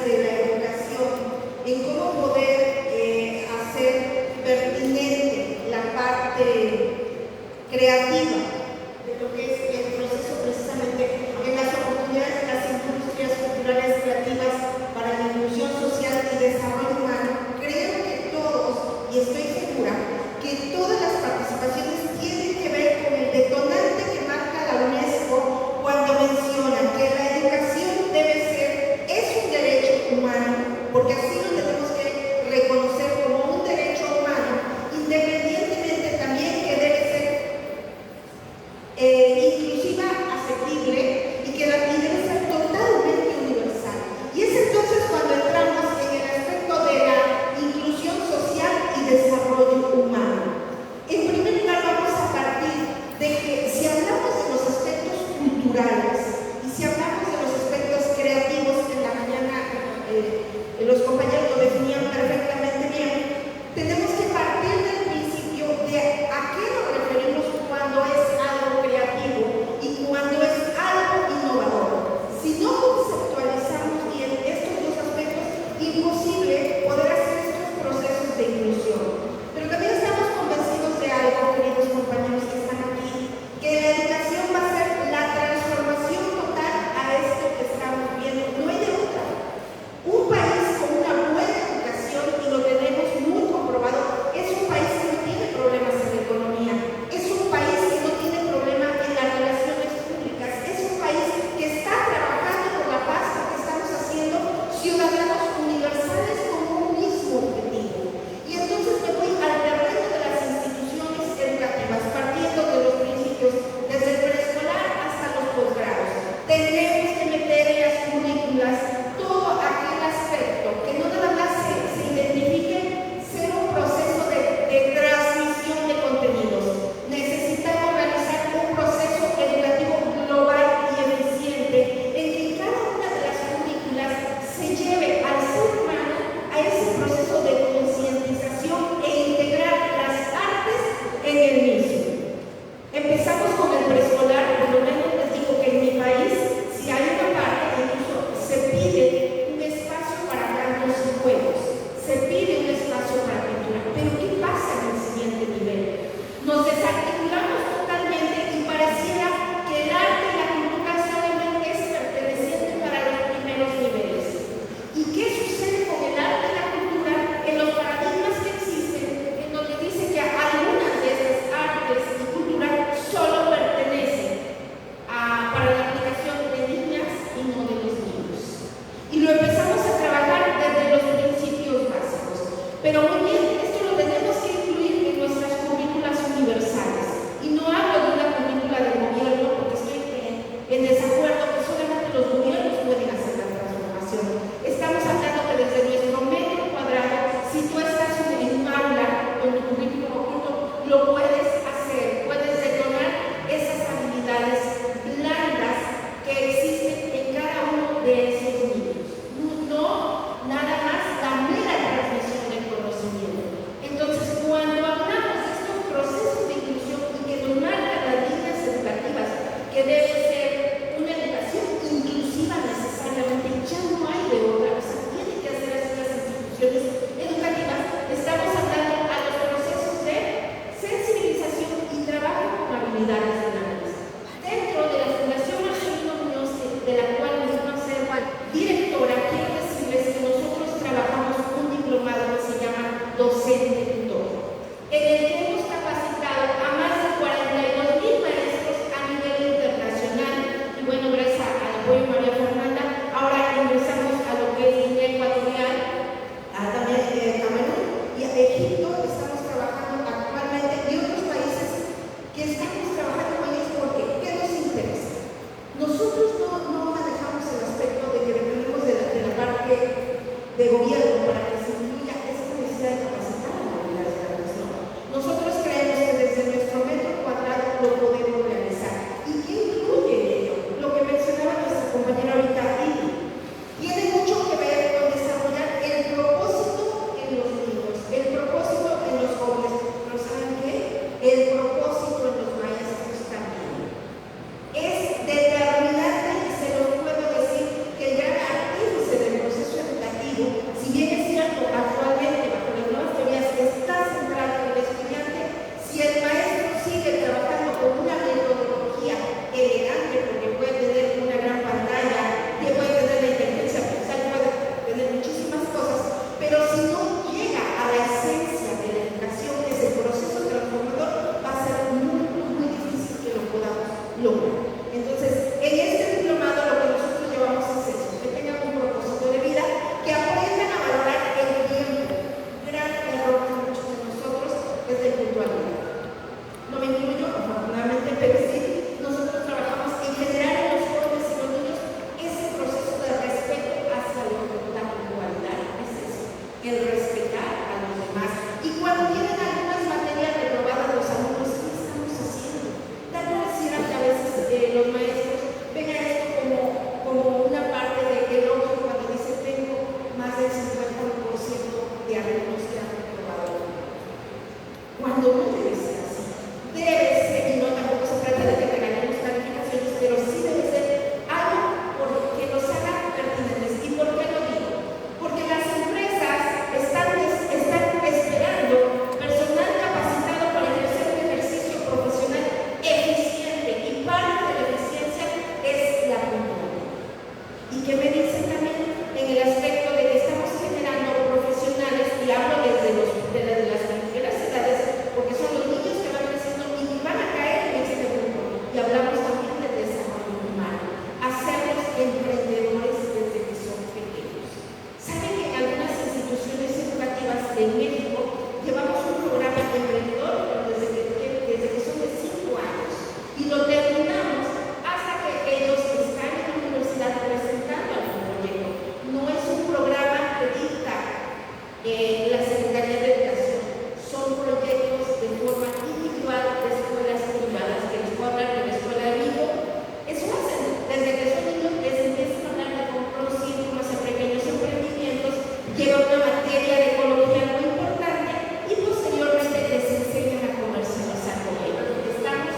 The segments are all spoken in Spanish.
desde la educación en cómo poder hacer pertinente la parte creativa de lo que es el proceso precisamente en las oportunidades de las industrias culturales creativas para la inclusión social y desarrollo humano. Creo que todos, y estoy segura, que todas las participaciones tienen que ver con el detonante que marca la UNESCO cuando menciona que la educación es un derecho humano, porque así lo tenemos que reconocer como un derecho humano, independientemente también que debe ser inclusiva, asequible y debe ser totalmente universal. Y es entonces cuando entramos en el aspecto de la inclusión social y desarrollo humano. En primer lugar, vamos a partir de que si hablamos de los aspectos culturales y si hablamos de los aspectos creativos, en la mañana los compañeros lo definían perfectamente bien, tenemos que partir del principio de a qué nos referimos cuando es algo creativo y cuando es algo innovador. Si no conceptualizamos bien estos dos aspectos, imposible poder hacer estos procesos de inclusión. Pero también estamos convencidos de algo, queridos compañeros que están aquí, que la educación va a ser la transformación total a esto que estamos viendo. No hay de otra. Un país con una buena educación, y lo tenemos muy comprobado, es un país que no tiene problemas en la economía, es un país que no tiene problema en las relaciones públicas, es un país que está trabajando por la paz porque estamos haciendo ciudadanos universales con un mismo objetivo. Y entonces me voy al terreno de las instituciones educativas, partiendo de los principios desde el preescolar hasta los posgrados. Tenemos que meter en las currículas todo aquel aspecto que no nada más se identifique ser un proceso de transmisión de contenidos. Necesitamos realizar un proceso educativo global y eficiente en que cada una de las currículas se lleve al ser humano a ese proceso de concientización e integrar las artes en el mismo. Empezamos con el preescolar, por lo menos les digo que en mi país, si hay una parte, incluso se pide un espacio para cantos y juegos, se pide un espacio para pintura. Pero ¿qué pasa en el siguiente nivel? Nos desarticulamos totalmente y pareciera que el arte y la cultura solamente es perteneciente para los primeros niveles. ¿Y qué sucede con el arte y la cultura en los paradigmas que existen, en donde dice que algunas de esas artes y cultura solo pertenecen para la aplicación de niñas y no de los niños? Y lo empezamos a trabajar desde los principios básicos. Pero muy bien, esto lo tenemos que incluir en nuestras currículas universales. Y no hablo de una currícula del gobierno, porque estoy en desacuerdo que solamente los gobiernos pueden hacer la transformación. Estamos hablando que desde nuestro metro cuadrado, si tú estás en un aula con tu currículum oculto, lo puedes hacer, puedes detonar esas habilidades blandas que existen en cada uno de esos niños. No nada más la mera transmisión del conocimiento. Entonces, cuando hablamos de estos procesos de inclusión y que nos marcan las líneas educativas, que debe ser una educación inclusiva necesariamente, ya no hay de otra, o sea, tiene que hacer así las instituciones educativas, estamos hablando a los procesos de sensibilización y trabajo con habilidades blandas. Dentro de la Fundación Angelino Muñoz, de la cual me voy a ser directora, quiero decirles que nosotros trabajamos un diplomado que se llama Docente Tutor, en el que hemos capacitado a más de 42,000 maestros a nivel internacional. Y bueno, gracias al apoyo de María Fernanda, ahora ingresamos a lo que es Guinea Ecuatorial, también Camerún y a Egipto. Estamos trabajando actualmente y otros países que estamos trabajando con ellos porque ¿qué nos interesa? Nosotros no manejamos el aspecto de que dependemos de la parte de gobierno para que se incluya esa necesidad de capacitar a la habilidad de la nación. Nosotros creemos que desde nuestro metro cuadrado lo podemos realizar. ¿Y qué incluye ello? Lo que mencionaba nuestra compañera ahorita, Lili, tiene mucho que ver con desarrollar el propósito en los niños, el propósito en los jóvenes. ¿Pero saben qué? El propósito en los maestros también. Es determinante, y se lo puedo decir, que el gran artífice del proceso educativo en México, llevamos un programa emprendedor desde que son de 5 años y lo terminamos hasta que ellos están en la universidad presentando algún proyecto. No es un programa que dicta la Secretaría de Educación, son proyectos de forma individual de escuelas privadas, que les puedo hablar de la escuela de Vigo. Eso hacen desde que son niños, les empiezan a hablar de compros, círculos, de pequeños emprendimientos, llevan una materia de ecología muy importante y posteriormente les enseñan a comercializar con ellos. Estamos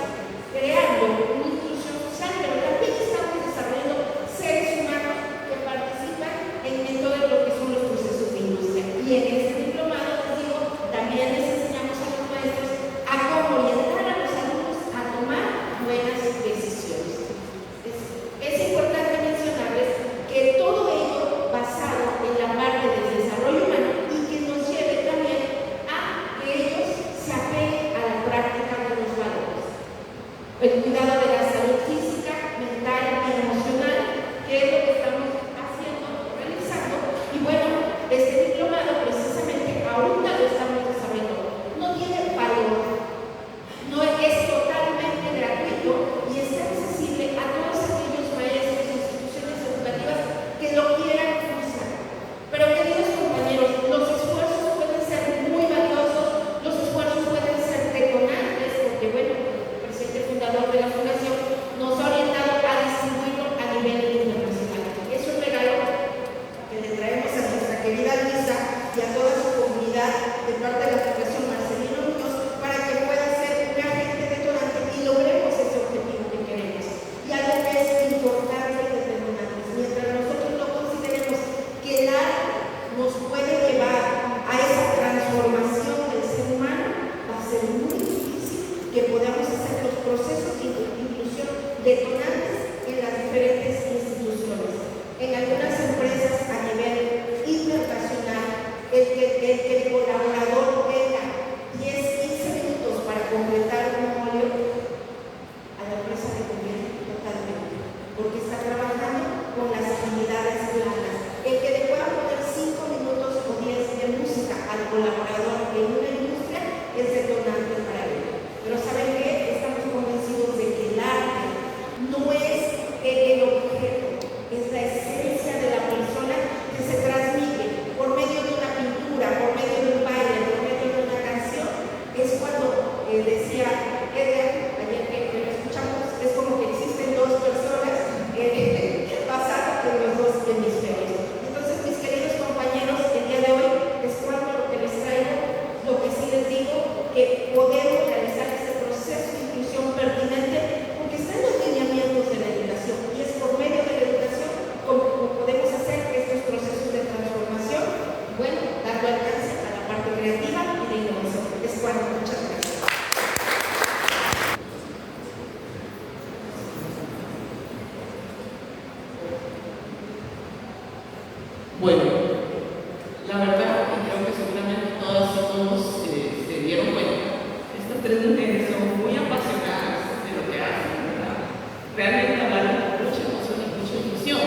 creando una inclusión social, pero también estamos desarrollando seres humanos que participan en todo lo que son los procesos de industria. Y en este diplomado, les digo, también les enseñamos a los maestros a cómo orientar a los alumnos a tomar buenas decisiones. Es importante mencionarles que todo ello basado en la parte del desarrollo humano y que nos lleve también a que ellos se apeguen a la práctica de los valores. El cuidado de la salud física, mental y emocional, que es lo que estamos haciendo, realizando. Y bueno, este diplomado precisamente ahorita lo estamos desarrollando. No tiene valor, no es totalmente gratuito y está accesible a todos aquellos maestros e instituciones educativas que lo quieran usar. Pero queridos compañeros, los esfuerzos pueden ser muy valiosos, los esfuerzos pueden ser detonantes, porque bueno, el presidente fundador de la fundación nos ha orientado a distribuirlo a nivel internacional. Es un regalo que le traemos a nuestra querida Luisa y a toda su comunidad de parte de la Fundación Marcelino Muñoz para que pueda ser un agente detonante y logremos ese objetivo que queremos. Y algo que es importante y determinante, mientras nosotros no consideremos que el arte nos puede llevar a esa transformación del ser humano, va a ser muy difícil que podamos hacer los procesos de inclusión detonantes en las diferentes instituciones. En algunas empresas a nivel internacional, el colaborador tenga 10-15 minutos para completar un folio, a la empresa le conviene totalmente, porque está trabajando con las habilidades planas. El que le pueda poner 5 minutos o 10 de música al colaborador en una industria es detonante para él. Pero ¿saben qué? Estamos convencidos de que el arte no es el objeto, es la esencia de la persona que se transmite por medio de una pintura, por medio de un baile, por medio de una canción. Es cuando decía Edgar, ayer que lo escuchamos, es como que existen dos personas basadas en los dos hemisferios. Entonces, mis queridos compañeros, el día de hoy es cuanto lo que les traigo. Lo que sí les digo, que podemos realizar este proceso de inclusión pertinente porque está en los lineamientos de la educación y es por medio de la educación como podemos hacer estos procesos de transformación, bueno, dando alcance a la parte creativa y de innovación. Es cuanto. Muchas gracias. Bueno, la verdad, y creo que seguramente todas y todos se dieron cuenta, estas tres mujeres son muy apasionadas de lo que hacen, ¿verdad? Realmente hablaron con mucha emoción y mucha ilusión.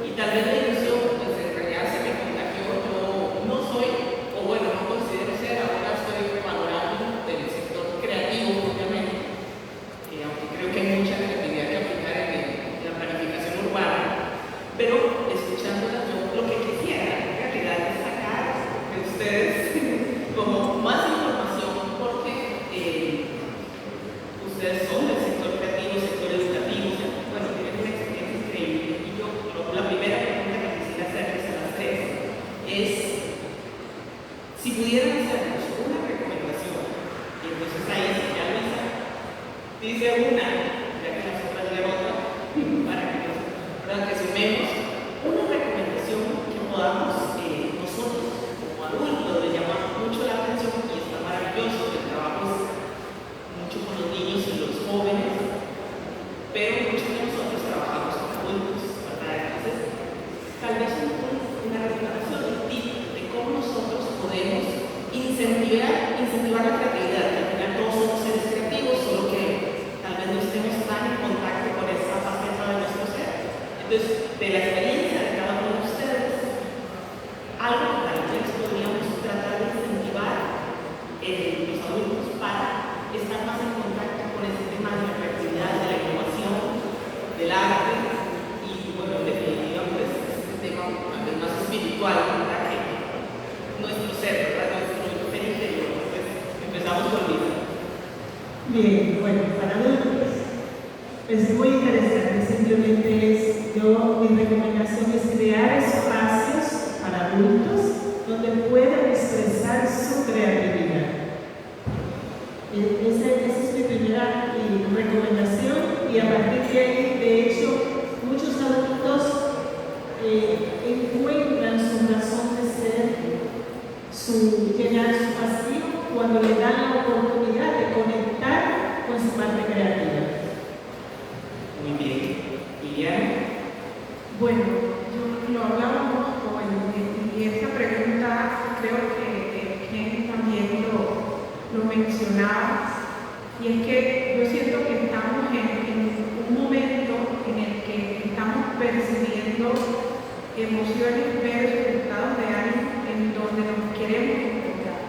Y tal vez la ilusión, pues en realidad se me contagió. Yo no soy, o bueno, no considero ser, ahora estoy valorando del sector creativo, obviamente, aunque creo que hay mucha creatividad que aplicar en la planificación urbana, pero escuchándolas yo lo que quisiera en realidad es sacar de ustedes como más información porque ustedes son del sector creativo, sector educativo, bueno, tienen una experiencia increíble y yo la primera pregunta que quisiera hacerles a las tres es si pudieran hacernos una recomendación y entonces ahí ya Luisa dice una, ya que las otras de otra para que nos resumemos una recomendación que podamos nosotros como adultos le llamar mucho la atención y está maravilloso, el trabajo es mucho con los niños y los jóvenes, pero muchos de nosotros trabajamos con adultos, ¿verdad? Entonces, tal vez una recomendación, un tip de cómo nosotros podemos incentivar la creatividad, que al final todos somos seres creativos, solo que tal vez no algo, ¿verdad? Que nuestro ser, ¿verdad? Nuestro ser interior. Pues empezamos con Lisa. Bien, bueno, para adultos es muy interesante, simplemente mi recomendación es crear espacios para adultos donde puedan expresar su creatividad. Esa es mi primera recomendación, y a partir de ahí, de hecho, muchos adultos encuentran su razón de ser, llenar su vacío cuando le dan la oportunidad de conectar con su parte creativa. Muy bien. Liliana. Bueno, lo hablábamos hoy, y esta pregunta creo que Ken también lo mencionaba, y es que yo siento que estamos en un momento en el que estamos percibiendo emociones versus estados de ánimo en donde nos queremos encontrar.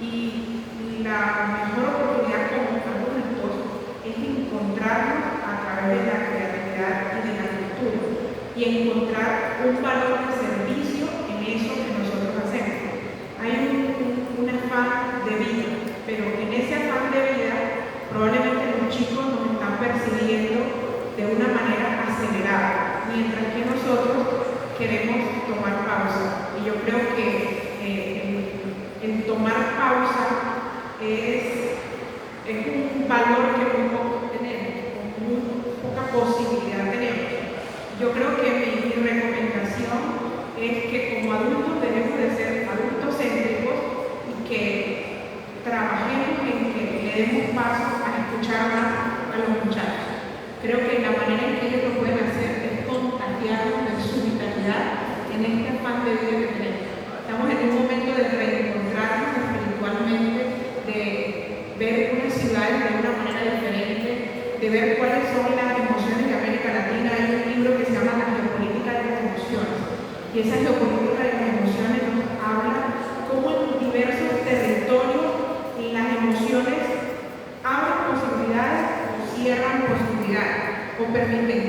Y la mejor oportunidad como adultos es encontrarnos a través de la creatividad y de la cultura, y encontrar un valor de servicio en eso que nosotros hacemos. Hay un afán de vida, pero en ese afán de vida probablemente los chicos nos están percibiendo de una manera acelerada, mientras que nosotros queremos tomar pausa. Y yo creo que el tomar pausa es un valor que muy poco tenemos, muy poca posibilidad tenemos. Yo creo que mi recomendación es que como adultos debemos de ser adultos céntricos y que trabajemos en que le demos paso a escuchar más a los muchachos. Creo que la manera en que ellos lo pueden hacer es contagiarnos de su vitalidad en este afán de vida que tenemos. Estamos en un momento de reencontrarnos espiritualmente, de ver una ciudad de una manera diferente, de ver cuáles son las emociones de América Latina. Hay un libro que se llama La geopolítica de las emociones, y esa geopolítica de las emociones nos habla cómo en diversos territorios las emociones abren posibilidades o cierran posibilidades, o permiten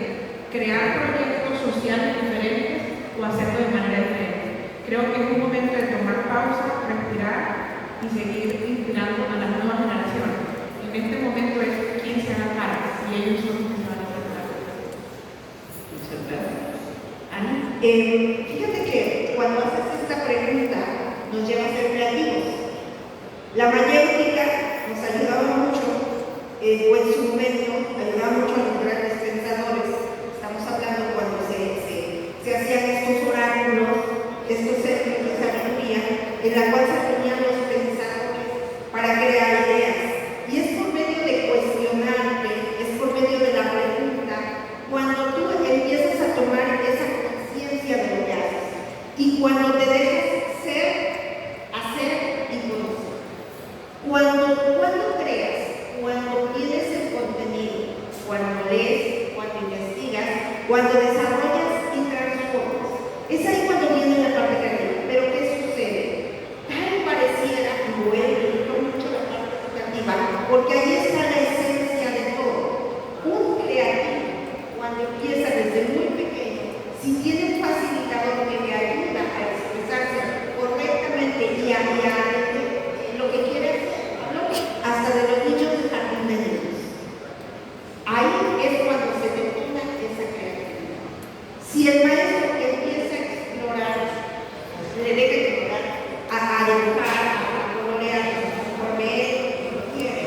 crear proyectos sociales diferentes o hacerlo de manera diferente. Creo que es un momento de tomar pausa, respirar y seguir inspirando a las nuevas generaciones. En este momento es quien se haga cargo, y ellos son los que se van a hacer cargo. Muchas gracias. Ana. Fíjate que cuando haces esta pregunta nos lleva a ser creativos. La mayéutica nos ayudaba mucho, o en su momento ayudaba mucho a los grandes pensadores. Estamos hablando cuando se hacían estos oráculos, estos círculos de sabiduría, en la cual se ponían los pensadores para crear ideas. Y es por medio de cuestionarte, es por medio de la pregunta, cuando tú empiezas a tomar esa conciencia de lo que haces, y cuando te dejas ser, hacer y conocer. Cuando creas, cuando tienes el contenido, cuando lees, cuando investigas, cuando desarrollas y transformas, es ahí cuando viene la parte creativa. Pero ¿qué sucede? Tal pareciera, y voy a repetir mucho la parte educativa, porque ahí está la esencia de todo. Un creativo, cuando empieza desde muy pequeño, si tiene un facilitador que le ayuda a expresarse correctamente y a lo que quiere hacer, hasta de los niños de jardín de niños. Ahí es cuando se detona esa creatividad. Si el maestro empieza a explorar, le deja explorar, a dibujar, a colorear, conforme él quiere,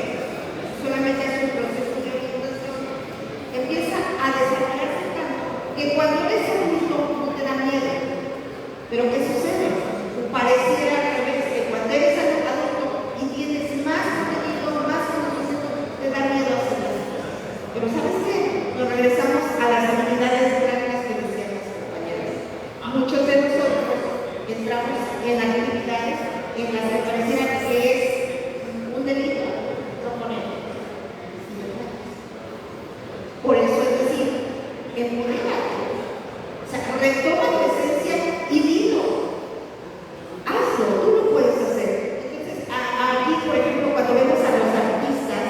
solamente hace un proceso de orientación, empieza a desarrollarse tanto que cuando eres adulto no te da miedo. Pero ¿qué sucede? Pareciera al revés, que cuando eres adulto y tienes más contenido, más conocimiento, te da miedo hacerlo. Pero ¿sabes qué? Nos regresamos a las habilidades prácticas que decían las compañeras. Muchos de nosotros entramos en actividades en las que pareciera que es un delito proponer. Por eso es decir, empodérate. O sea, retoma tu esencia y dilo. Hazlo, tú lo puedes hacer. Entonces, aquí, por ejemplo, cuando vemos a los artistas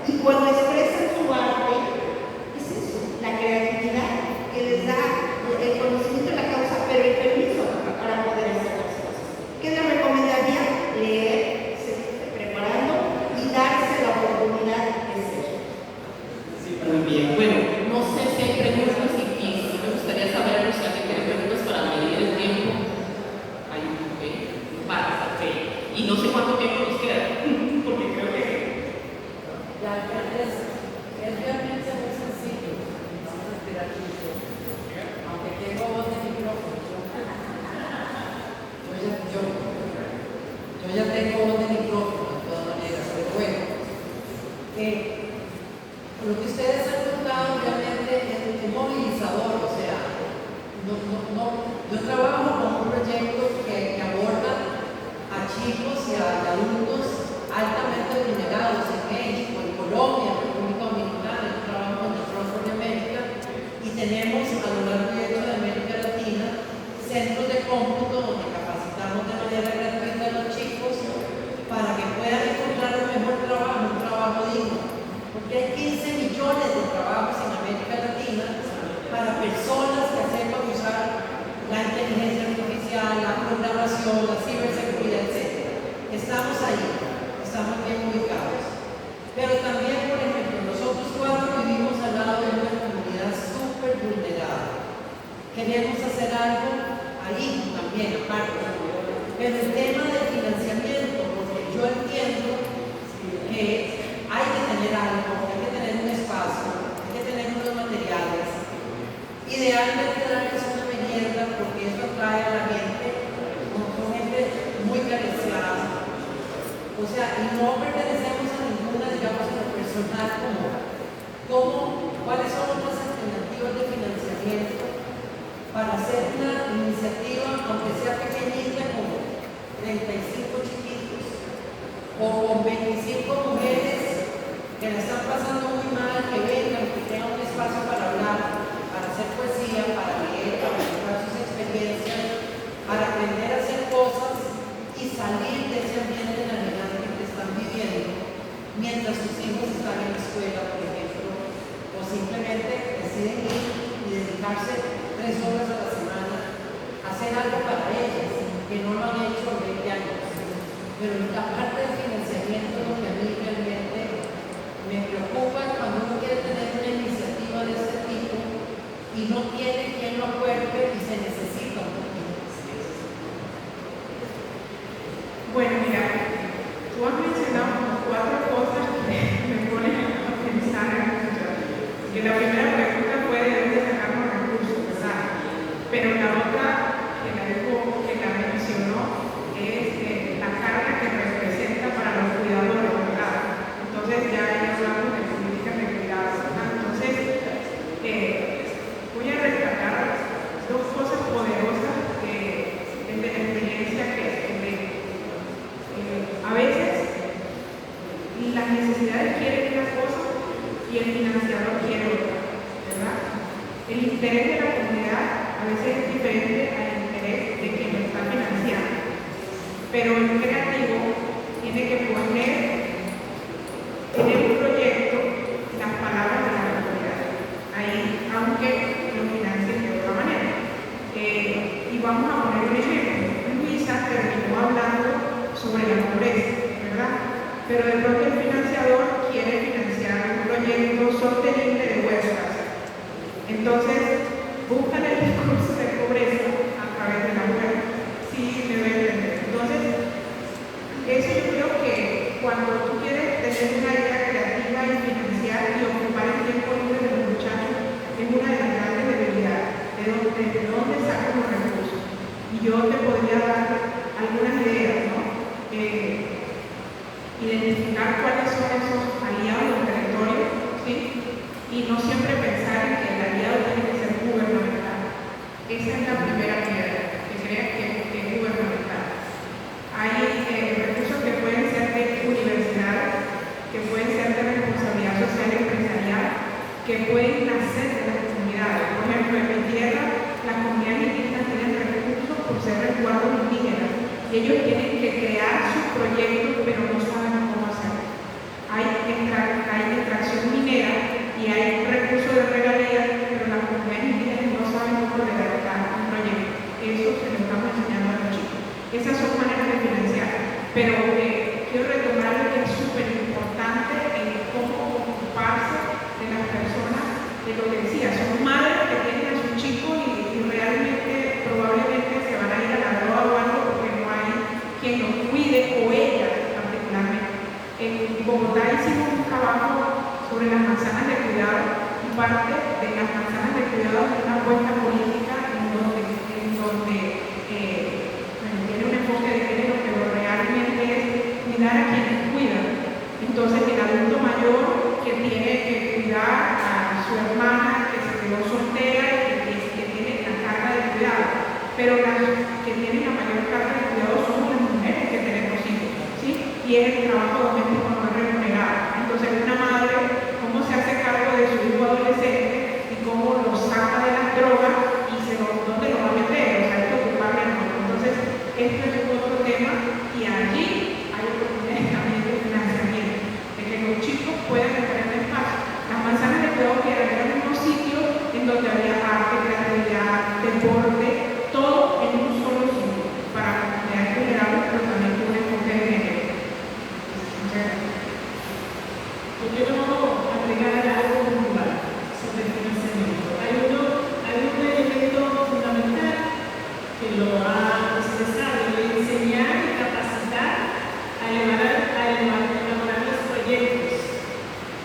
y cuando expresan su arte, es eso, la creatividad que les da el conocimiento de la causa, pero el permiso para poder no sé cuánto tiempo nos queda, porque creo que... Ya, es realmente muy sencillo. Vamos a esperar mucho. Aunque tengo voz de micrófono. Yo ya tengo voz de micrófono, de todas maneras, pero bueno. Lo que ustedes han contado realmente es movilizador, o sea, yo trabajo con un proyecto que aborda a chicos y a adultos altamente vulnerados en México, en Colombia, en República Dominicana. Yo trabajo con el Trust de América y tenemos a lo largo y ancho de América Latina centros de cómputo donde capacitamos de manera gratuita a los chicos para que puedan encontrar un mejor trabajo, un trabajo digno. Porque hay 15 millones de trabajos en América Latina para personas que sepan usar la inteligencia artificial, la programación, la ciberseguridad, etc. Estamos ahí, estamos bien ubicados. Pero también, por ejemplo, nosotros 4 vivimos al lado de una comunidad súper vulnerada. Queremos hacer algo ahí también, aparte. Pero el tema del financiamiento, porque yo entiendo que hay que tener algo, hay que tener un espacio, hay que tener unos materiales. Idealmente darles una merienda, porque eso atrae a la gente, con gente muy carenciada. O sea, y no pertenecemos a ninguna, digamos, en lo personal, cuáles son las alternativas de financiamiento para hacer una iniciativa, aunque sea pequeñita, como 35 chiquitos, o con 25 mujeres que la están pasando muy mal, que vengan, que tengan un espacio para hablar, para hacer poesía, para leer, para contar sus experiencias, para aprender a hacer cosas y salir de ese ambiente navegante que están viviendo mientras sus hijos están en la escuela, por ejemplo, o simplemente deciden ir y dedicarse 3 horas a la semana a hacer algo para ellas, que no lo han hecho en 20 años. Pero la parte del financiamiento es lo que a mí realmente me preocupa cuando uno quiere tener una iniciativa de este tipo y no tiene quien lo acuerde y se necesita un poquito. Bueno, mira, tú has mencionado como 4 cosas que me ponen a pensar en esto. Que la primera pregunta fue de dónde sacamos recursos, ¿verdad? Pero la otra, que la mencionó, es la carga que representa para los cuidadores, ¿verdad? Entonces ya hablamos de políticas de cuidado, ¿verdad? Entonces, voy a rescatar 2 cosas poderosas de la experiencia que a veces las necesidades quieren una cosa y el financiador quiere otra, ¿verdad? El interés de la comunidad a veces es diferente al interés de quien lo está financiando, pero el creativo tiene que poner en el proyecto las palabras de la comunidad, ahí, aunque lo financien de otra manera. Y vamos a poner un ejemplo. Luisa terminó hablando sobre la pobreza, ¿verdad? Pero de pronto el financiador quiere financiar un proyecto sostenible de huertas. Entonces, buscan el discurso de pobreza a través de la huerta. Sí, me voy a entender. Entonces, eso yo creo que cuando tú quieres tener una idea creativa y financiar y ocupar el tiempo libre de los muchachos, es una de las grandes debilidades. ¿De dónde sacan los recursos? Y yo te podría dar algunas ideas, ¿no? Identificar cuáles son esos aliados del territorio, ¿sí? Y no siempre pensar en que el aliado tiene que ser gubernamental. Esa es la primera piedra, que creas que es gubernamental. Hay recursos que pueden ser de universidades, que pueden ser de responsabilidad social y empresarial, que pueden nacer de las comunidades. Por ejemplo, en mi tierra, las comunidades indígenas tienen recursos por ser resguardos indígenas. Y ellos tienen que crear sus proyectos, pero no saben cómo hacerlo. Hay extracción minera y hay recursos de regalías, pero las comunidades indígenas no saben cómo redactar un proyecto. Eso se lo estamos enseñando a los chicos. Esas son maneras de financiar. Pero quiero retomar lo que es súper importante en cómo ocuparse de las personas, de lo que decía, son madres que tienen a sus chicos y realmente probablemente se van a ir a la droga o algo porque no hay quien los cuide o el trabajo doméstico no es remunerado. Entonces, una madre, ¿cómo se hace cargo de su hijo adolescente y cómo lo saca de las drogas y dónde lo va a meter? O sea, hay que ocuparle el mundo. Entonces, este es otro tema y allí hay oportunidades también de financiamiento, de que los chicos puedan tener un espacio. Las manzanas de cuidado que eran unos sitios en donde había arte, creatividad, deporte, todo en un solo sitio para comunidades vulnerables, pero también con un enfoque de género. Yo quiero agregar algo puntual sobre el financiamiento. Hay un elemento fundamental que lo ha expresado, de enseñar y capacitar a elaborar los proyectos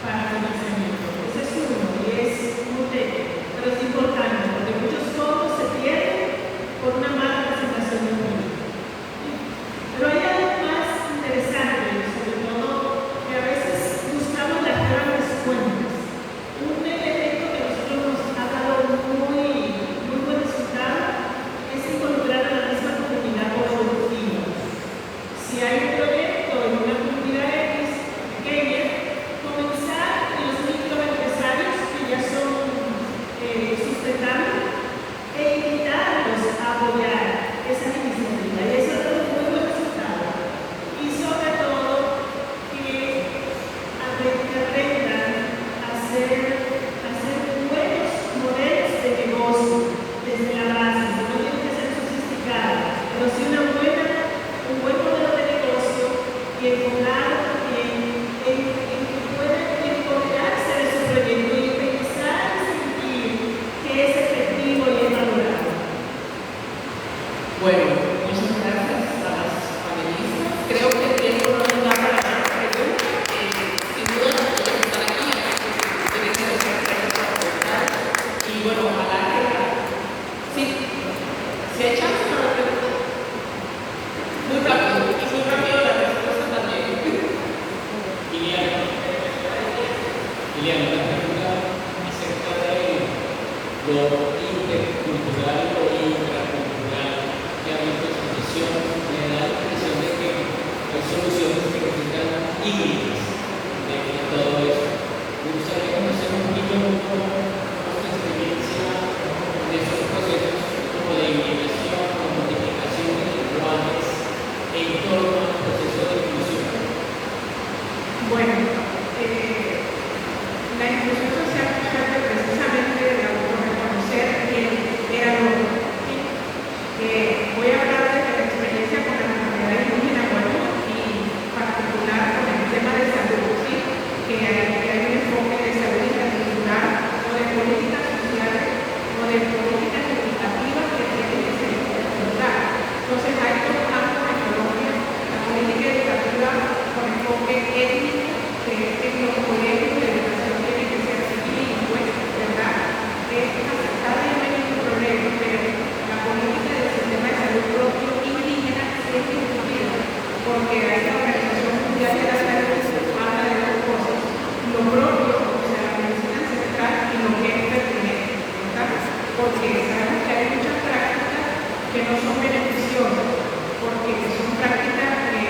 para financiamiento. Ese es uno y es muy técnico, pero es importante porque muchos fondos se pierden por una mala presentación del proyecto. Pero hay algo más interesante, sobre todo que a veces buscamos las grandes cuentas. Un elemento que a nosotros nos ha dado muy buen resultado es involucrar a la misma comunidad productiva. Si hay un proyecto en una comunidad X pequeña, comenzar en los microempresarios que ya son sustentables e invitarlos a apoyar esa iniciativa. Y eso ha dado un muy buen resultado. Y sobre todo que aprendan a hacer buenos modelos de negocio desde la base. No tienen que ser sofisticados, pero sí un buen modelo de negocio y enfocado en que puedan empoderarse de su proyecto y pensar y sentir que es efectivo y es valorado. Bueno, muchas gracias a las panelistas. Creo que tengo una para la pregunta. Sin duda, todos están aquí. Tienen que hacer para preguntar. Y bueno, ojalá que sí, se echan para la pregunta. Muy rápido, y muy rápido la respuesta también. Liliana, una pregunta acerca de lo intercultural o intracultural que ha visto exposición. Me da la impresión de que hay soluciones que resultan híbridas de todo eso. Me gustaría conocer un poquito vuestra experiencia de estos procesos como de inmigración, de multiplicación de lenguajes en torno al proceso de inclusión. Bueno, la inclusión social parte precisamente de reconocer quién era el otro. Voy a hablar de la experiencia con la comunidad indígena y particular con el tema de salud, ¿sí? que hay un enfoque de salud intercultural o de políticas sociales o de políticas educativas que tienen que ser intercultural. Entonces hay dos campos en Colombia, la política educativa con enfoque étnico, que en los colegios de educación tiene que ser bilingüe, ¿verdad? Es aceptable y no hay ningún problema, pero la política del sistema de salud propio indígena es discutida, porque hay la Organización Mundial de la Salud habla de dos cosas, lo propio, o sea, la medicina ancestral y lo que es pertinente, ¿verdad? Porque sabemos que hay muchas prácticas que no son beneficiosas, porque son prácticas de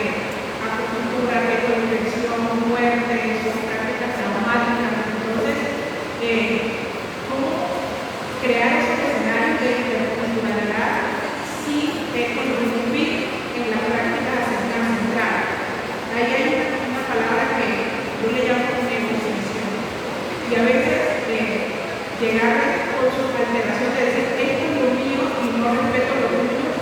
acupuntura, recolección, muerte, son prácticas traumáticas. Entonces, ¿cómo crear esos escenarios de interculturalidad sin contribuir en la práctica ancestral? Ahí hay una palabra que yo le llamo negociación. Y a veces llegar con su alteración de decir esto es lo mío y no respeto lo tuyo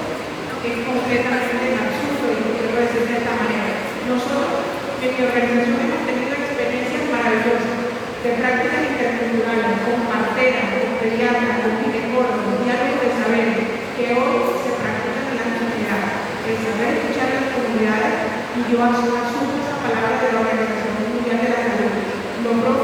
es completamente absurdo y lo quiero decir de esta manera. Nosotros en mi organización hemos tenido experiencias maravillosas de prácticas interculturales con parteras, con pediatras, con ginecólogos, diálogos de saber que hoy se practican en la comunidad. El saber escuchar a las comunidades y yo asumo esa palabra de la Organización Mundial de la Salud. Lo propio